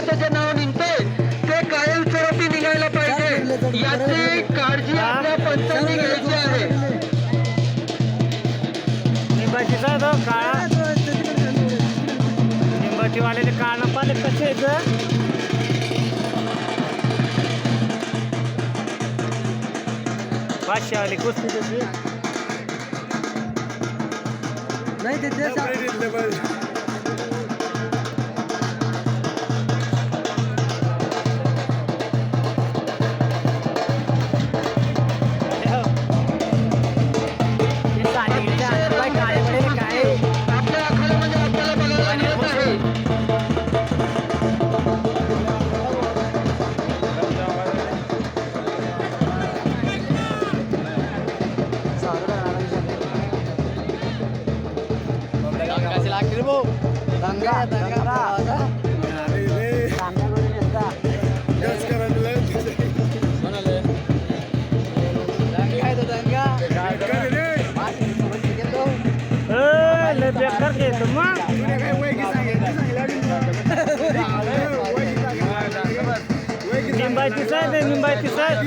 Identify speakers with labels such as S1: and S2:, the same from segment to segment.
S1: देवाचं जे नाव निघतंय ते कायमस्वरूपी निघायला पाहिजे, याची काळजी आपल्या पंचांनी घ्यायची आहे.
S2: निंबाचीचा तो काळा निंबाचीवाल्याचे काळं पाले कसे आहेत पाचशे आली कुस्ती त्याची
S3: नाही ते
S1: आपल्या आखाड्यामध्ये आपल्याला बघायला मिळत आहे.
S2: बेकार घेतो मग निंबाची साहेब निंबाची साहेब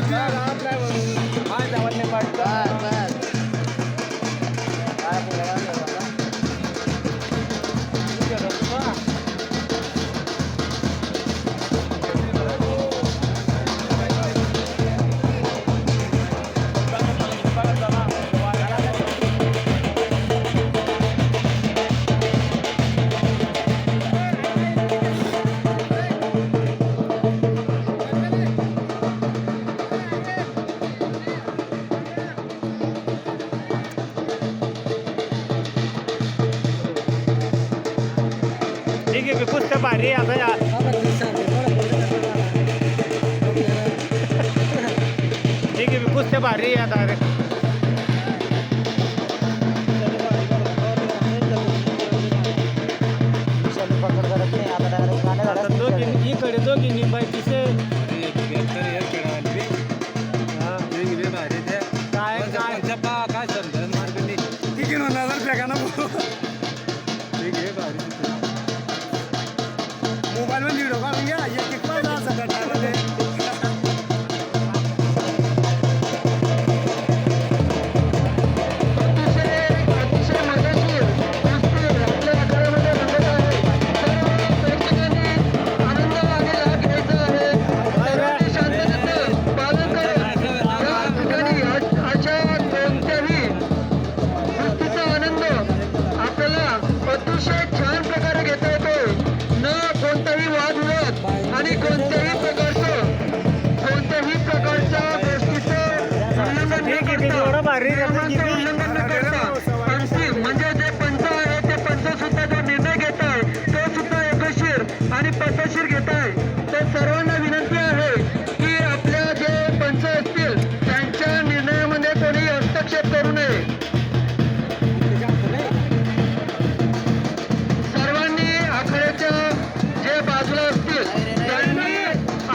S2: ठीक आहे कुस्त्या भारी आता ठीक आहे कुस्त्या भारी आता दोघी इकडे दोघी निंबायची काय काय
S3: काय समजा मार्केट ठीक आहे ना फेका ना ठीक आहे भारी मोबाईल मध्ये व्हिडिओ काढून घ्या एक एक पाहिजे असं गटामध्ये
S1: अतिशय छान प्रकारे घेता येतो, न कोणताही वाद विवाद आणि कोणत्याही प्रकारच्या गोष्टीचं उल्लंघन न करता अंतिम म्हणजे जे पंच आहे ते पंच सुद्धा जो निर्णय घेत आहे तो सुद्धा एकशीर आणि पद्धतशीर घेत आहे. तर सर्वांना विनंती आहे की आपल्या जे पंच असतील त्यांच्या निर्णयामध्ये कोणी हस्तक्षेप करू नये. जे बाजूला असतील त्यांनी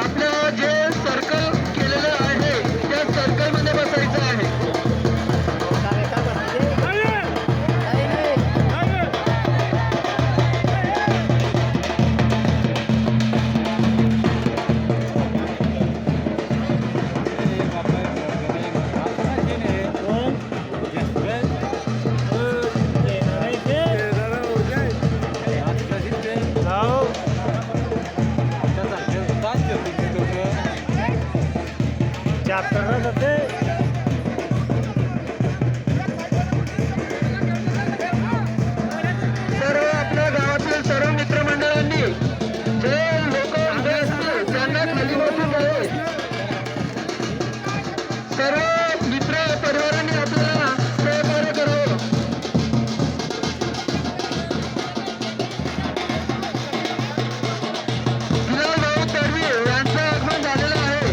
S1: आपलं जे सर्कल केलेलं आहे त्या सर्कल मध्ये बसायचं आहे. सर्व आपल्या गावातील सर्व मित्रमंडळांनी जे लोक उभे असतील त्यांना खाली बसून जावे. सर्व मित्र परिवारांनी आपल्याला सहकार्य करावं. भाऊ तडवी यांचं आगमन झालेलं आहे.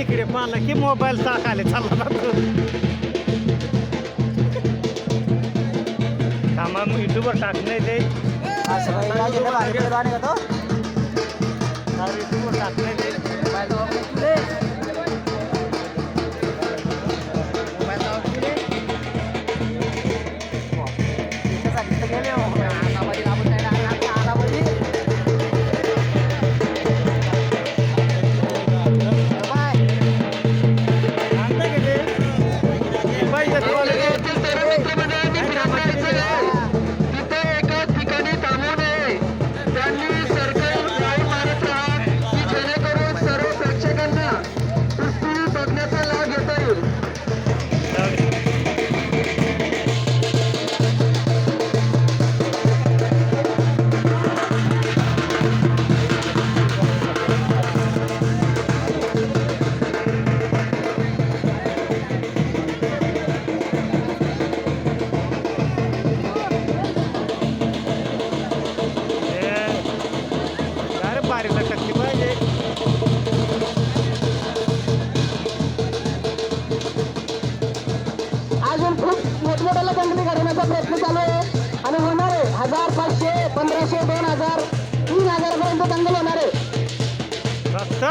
S2: तिकडे पाहिलं की मोबाईल टाकाले चालला जातो थांबा मग युट्यूबवर टाकणे ते युट्यूबवर टाकणे ते सांगता की ते पाहिजे तुम्हाला ते.
S1: तिथे एकाच ठिकाणी थांबू नये त्यांनी सर्कल राऊंड मारत राहा की जेणेकरून सर्व प्रेक्षकांना कुस्ती बघण्याचा लाभ घेता येईल.
S2: अरे बारीला टक्के पाहिजे
S1: अजून खूप मोठमोठ्याला बंदली घडवण्याचा प्रयत्न चालू आहे आणि होणार आहे 1000, 500, 1500, 2000, 3000 पर्यंत दंगल होणार आहे.
S2: फक्त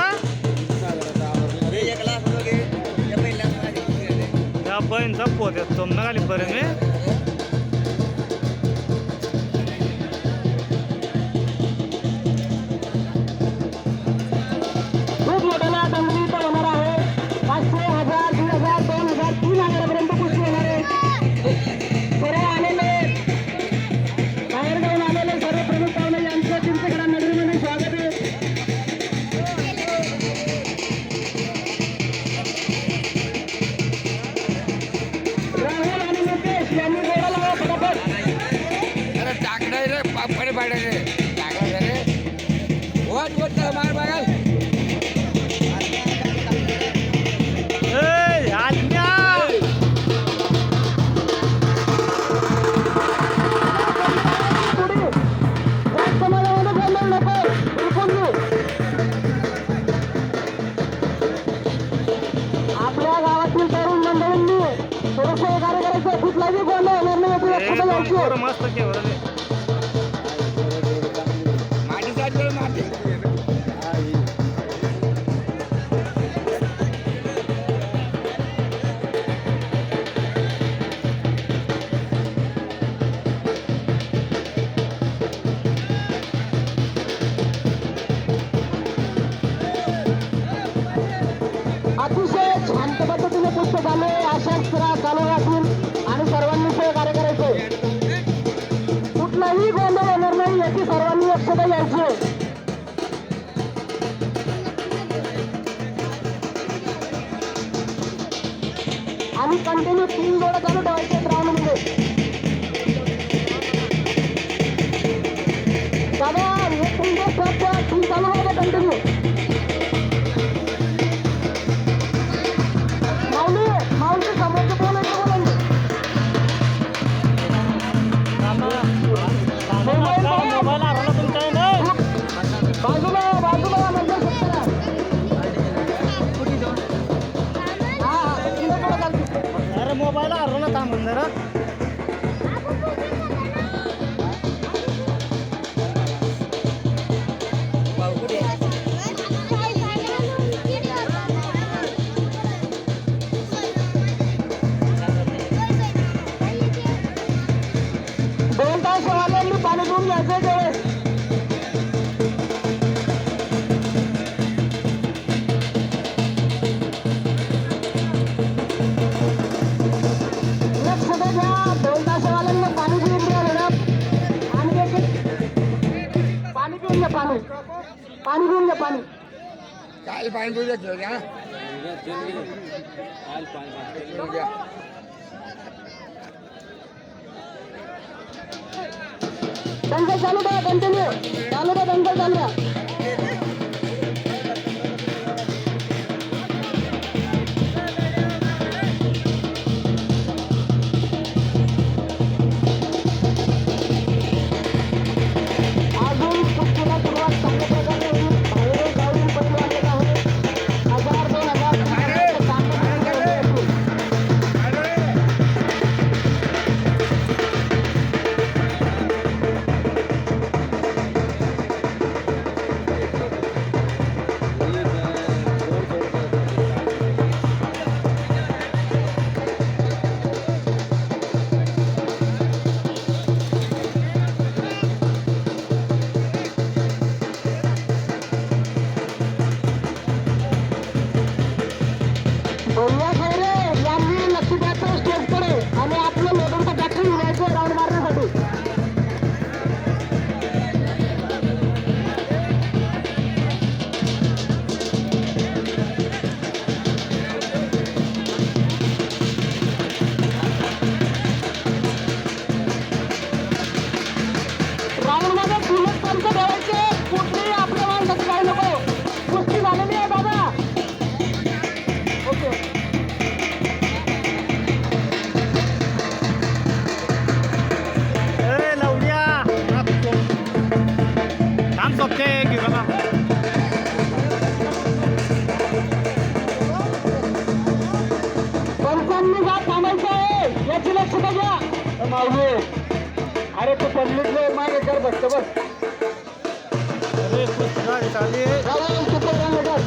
S2: त्या बहीणचा पोत आहे तुमनं खाली बरं मी
S1: खूप मोठ्याला दंगली इथं होणार आहे. 500, 1000, 1000, 2000, 3000 पर्यंत कुस्ती होणार आहे. सर्व आलेले बाहेर जाऊन आलेले सर्व प्रमुख पाहुणे यांचं चिंचगडा नगरीमध्ये स्वागत आहे. राहुल आणि मुकेश यांनी जोडा लावा फटाफट.
S3: अरे टाकणार रे पापकडे पाडायचे टाकायचं रे वट वट त्याला मार बघाल
S2: ए आज्ञा
S1: पुढे जास्त मनामध्ये बोलू नको बिलकुल नाही. आपल्या गावातील तरुण मंडळींनी थोडंसं कार्य करायचं कुठलाही गोंधळ होणार नाही याची व्यक्तता द्यायची आहे.
S2: मस्त केवळ
S3: माटी साईड माती
S1: अतिशय छान पद्धतीने पुस्तक आले अशाच चालू राहतील आणि सर्वांनी सहकार्य करायचे. कुठलाही गोंधळ होणार नाही याची सर्वांनी व्यक्तता द्यायची आहे. आणि कंटिन्यू 3 जोडा चालू ठेवायचे राऊंड मध्ये. दादा हे 3 चालू होते कंटिन्यू. माऊली समोरचं बोलायचं बोलायचं.
S2: मोबाईल हरवला तुमचा नाही
S1: बाजूला बाजूला म्हणजे शेतकऱ्या. हा इकडे पुढे चालते.
S2: अरे मोबाईल हरवला थांबून जरा
S1: दोन तास वाल्यांनी पाणी पिऊन घ्यायचं तेवढे. लक्ष द्या 2 तासवाल्यांना पाणी पिऊन द्या मॅडम. आणि पाणी पिऊन घ्या पाणी पिऊन घ्या पाणी.
S3: काल पाणी पिऊ द्या
S1: दंगल चालू द्या कंटिन्यू चालू द्या दंगल चालू द्या. तू पब्लिकले मागे कर बसतो बस
S2: अरे कुछ गाडी चालली आहे
S1: राहुल सुपर रंग कर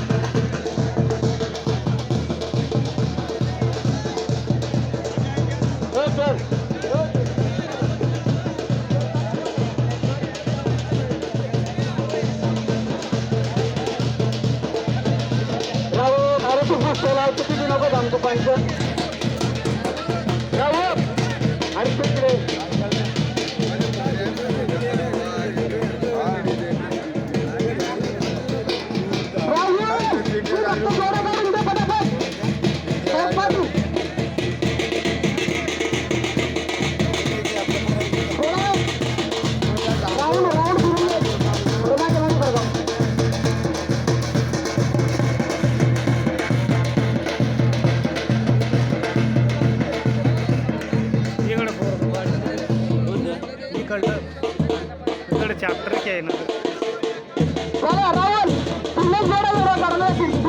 S1: हो सर राहुल अरे तू बसतोला किती नको थांबतो पाहिजे राहुल अरे तिकडे
S2: इकडे चॅप्टर की आहे ना
S1: राहुल तुला जोडा करणार